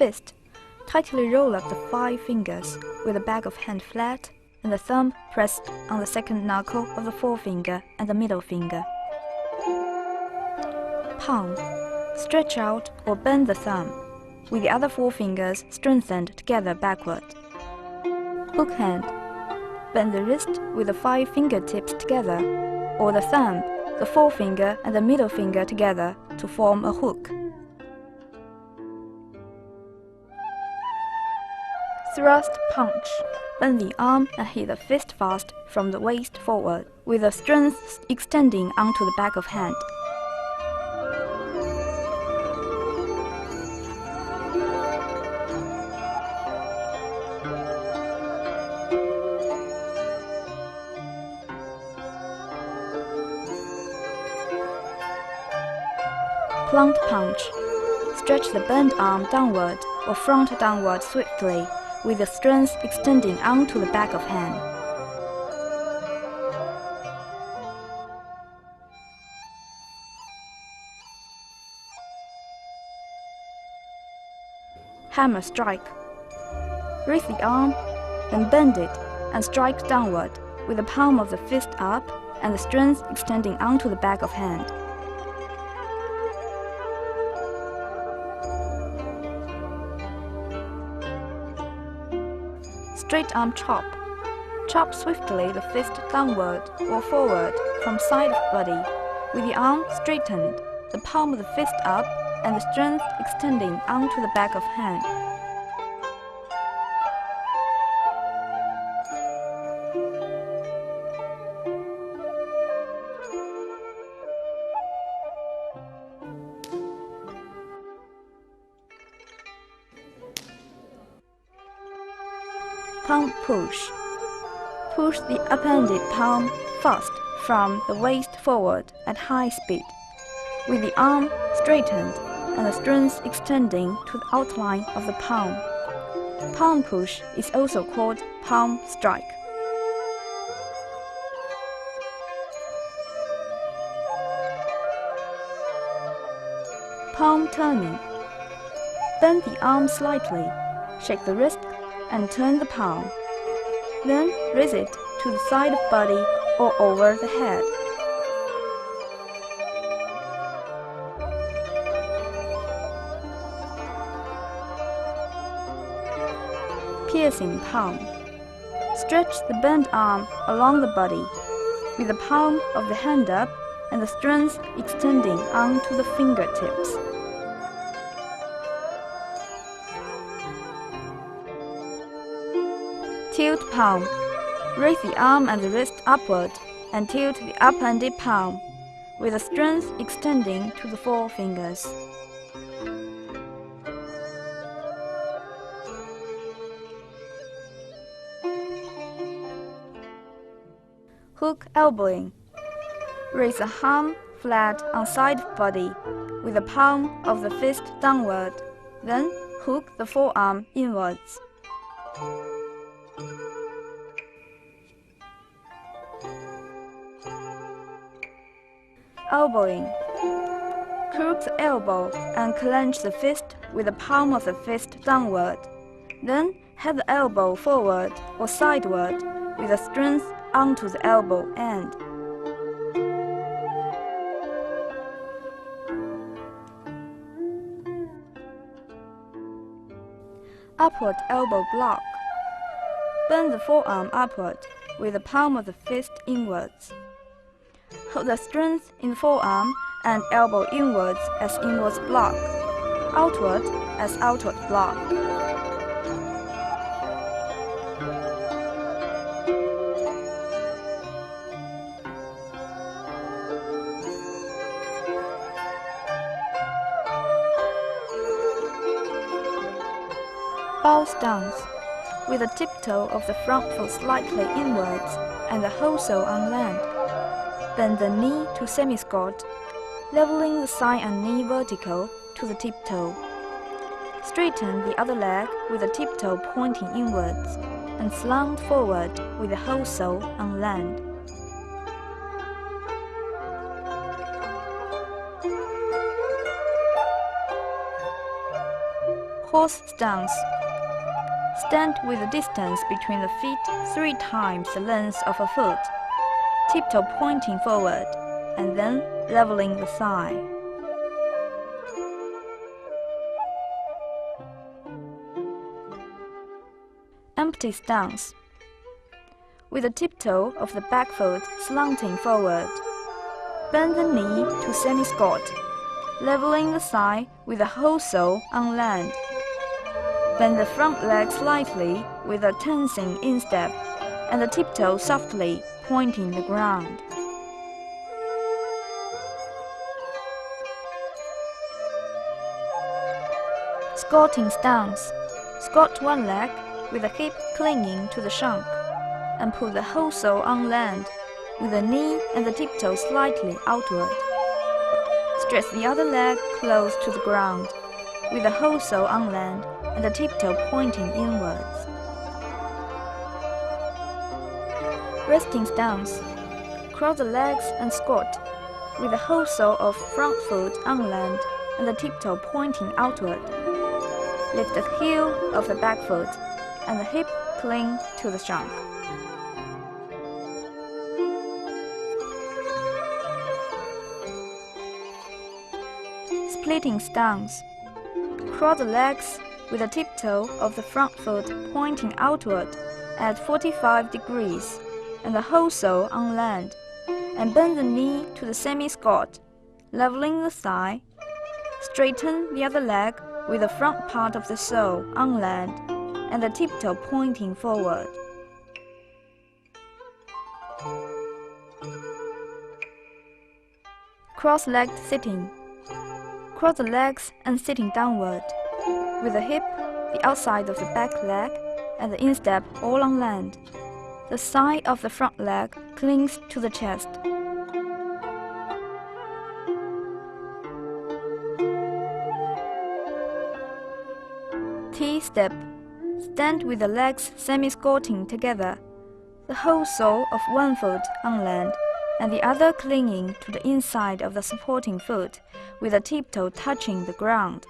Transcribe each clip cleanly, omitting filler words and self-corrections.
fist, tightly roll up the 5 fingers with the back of hand flat and the thumb pressed on the second knuckle of the forefinger and the middle finger. Palm. Stretch out or bend the thumb, with the other 4 fingers strengthened together backward. Hook hand. Bend the wrist with the 5 fingertips together, or the thumb, the forefinger and the middle finger together to form a hook. Thrust punch. Bend the arm and hit the fist fast from the waist forward, with the strength extending onto the back of hand. Plant punch. Stretch the bent arm downward or front downward swiftly, with the strength extending onto the back of hand. Hammer strike. Raise the arm, then bend it and strike downward, with the palm of the fist up and the strength extending onto the back of hand. Straight arm chop. Chop swiftly the fist downward or forward from side of body, with the arm straightened, the palm of the fist up, and the strength extending onto the back of hand. Palm push. Push the upended palm fast from the waist forward at high speed, with the arm straightened and the strength extending to the outline of the palm. Palm push is also called palm strike. Palm turning. Bend the arm slightly, shake the wrist and turn the palm. Then raise it to the side of body or over the head. Piercing palm. Stretch the bent arm along the body, with the palm of the hand up and the strength extending onto the fingertips. Tilt palm. Raise the arm and the wrist upward and tilt the upended palm, with the strength extending to the 4 fingers. Hook elbowing. Raise the palm flat on side of body, with the palm of the fist downward, then hook the forearm inwards. Elbowing. Crook the elbow and clench the fist with the palm of the fist downward. Then head the elbow forward or sideward with the strength onto the elbow end. Upward elbow block. Bend the forearm upward with the palm of the fist inwards. Hold the strength in the forearm and elbow inwards as inwards block, outward as outward block. Bow stance, with the tiptoe of the front foot slightly inwards and the whole sole on land. Bend the knee to semi-squat, leveling the thigh and knee vertical to the tiptoe. Straighten the other leg with the tiptoe pointing inwards, and slant forward with the whole sole on land. Horse stance. Stand with the distance between the feet 3 times the length of a foot, tiptoe pointing forward, and then leveling the thigh. Empty stance. With the tiptoe of the back foot slanting forward, bend the knee to semi-squat, leveling the thigh with the whole sole on land. Bend the front leg slightly with a tensing instep, and the tiptoe softly pointing the ground. Squatting stance. Squat one leg with the hip clinging to the shank, and put the whole sole on land, with the knee and the tiptoe slightly outward. Stretch the other leg close to the ground, with the whole sole on land and the tiptoe pointing inwards. Resting stance. Cross the legs and squat, with the whole sole of front foot on land and the tiptoe pointing outward. Lift the heel of the back foot, and the hip cling to the shank. Splitting stance. Cross the legs with the tiptoe of the front foot pointing outward at 45 degrees, and the whole sole on land, and bend the knee to the semi-squat, leveling the thigh. Straighten the other leg with the front part of the sole on land, and the tiptoe pointing forward. Cross-legged sitting. Cross the legs and sitting downward, with the hip, the outside of the back leg, and the instep all on land. The side of the front leg clings to the chest. T-step. Stand with the legs semi-squatting together, the whole sole of one foot on land, and the other clinging to the inside of the supporting foot, with the tiptoe touching the ground.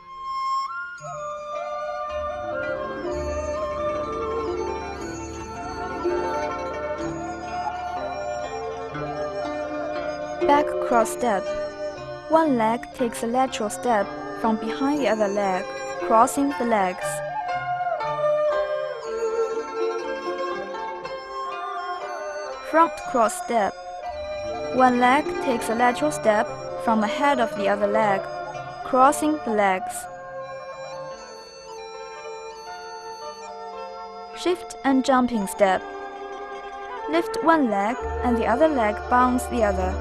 Back cross step. One leg takes a lateral step from behind the other leg, crossing the legs. Front cross step. One leg takes a lateral step from ahead of the other leg, crossing the legs. Shift and jumping step. Lift one leg and the other leg bounce the other,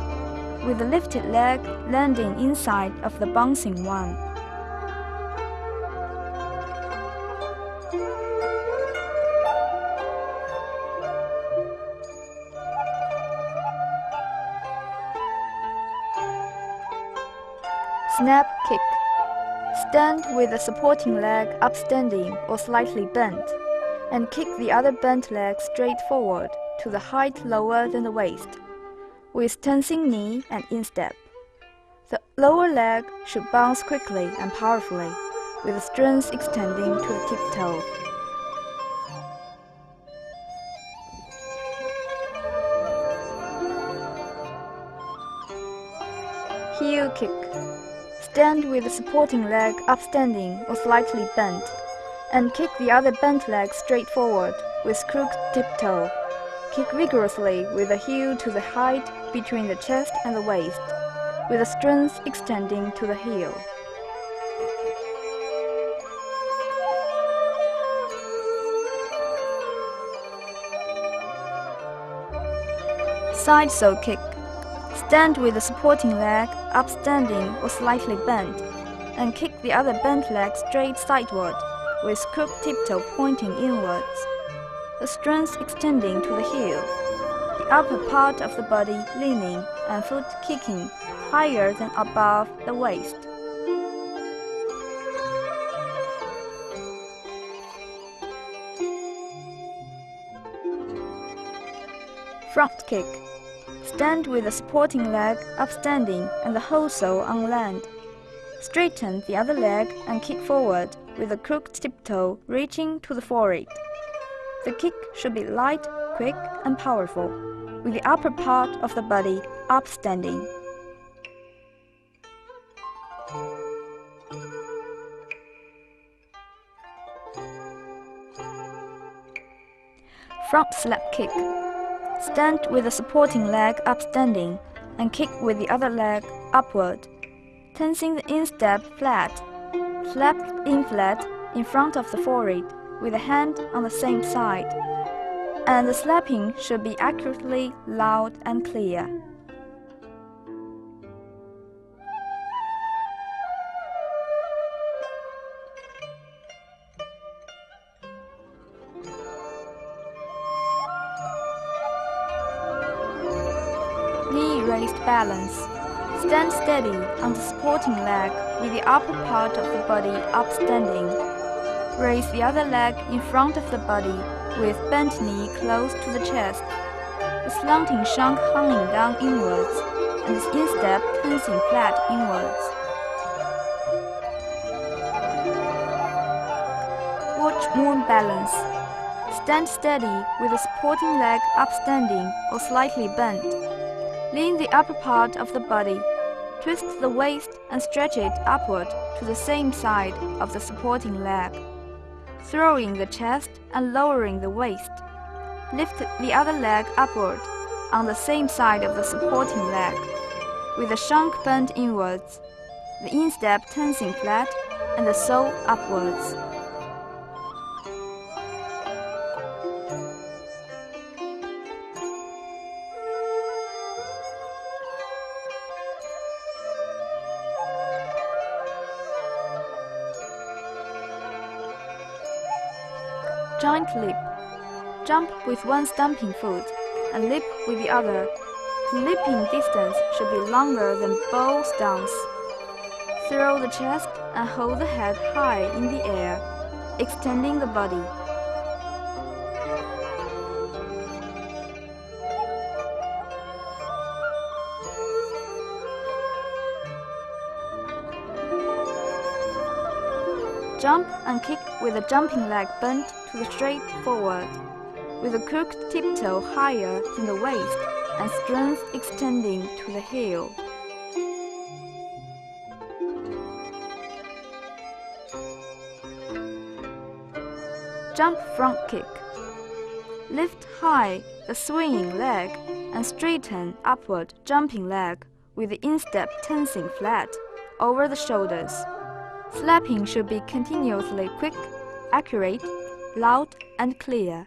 with the lifted leg landing inside of the bouncing one. Snap kick. Stand with the supporting leg upstanding or slightly bent, and kick the other bent leg straight forward to the height lower than the waist, with tensing knee and instep. The lower leg should bounce quickly and powerfully, with the strength extending to the tiptoe. Heel kick. Stand with the supporting leg upstanding or slightly bent, and kick the other bent leg straight forward with crooked tiptoe. Kick vigorously with the heel to the height between the chest and the waist, with the strength extending to the heel. Side saw kick. Stand with the supporting leg upstanding or slightly bent, and kick the other bent leg straight sideward, with crooked tiptoe pointing inwards, the strength extending to the heel, the upper part of the body leaning and foot kicking higher than above the waist. Front kick. Stand with the supporting leg upstanding and the whole sole on land. Straighten the other leg and kick forward with the crooked tiptoe reaching to the forehead. The kick should be light, quick, and powerful, with the upper part of the body upstanding. Front slap kick. Stand with the supporting leg upstanding and kick with the other leg upward, tensing the instep flat. Slap in flat in front of the forehead with the hand on the same side, and the slapping should be accurately loud and clear. Knee raised balance. Stand steady on the supporting leg with the upper part of the body upstanding. Raise the other leg in front of the body with bent knee close to the chest, the slanting shank hanging down inwards, and the instep tensing flat inwards. Watch moon balance. Stand steady with the supporting leg upstanding or slightly bent. Lean the upper part of the body, twist the waist and stretch it upward to the same side of the supporting leg, throwing the chest and lowering the waist. Lift the other leg upward on the same side of the supporting leg, with the shank bent inwards, the instep tensing flat, and the sole upwards. Giant leap. Jump with one stamping foot and leap with the other. The leaping distance should be longer than bow stance. Throw the chest and hold the head high in the air, extending the body. Jump and kick with the jumping leg bent to the straight forward, with the crooked tiptoe higher than the waist and strength extending to the heel. Jump front kick. Lift high the swinging leg and straighten upward jumping leg with the instep tensing flat over the shoulders. Slapping should be continuously quick, accurate, loud, and clear.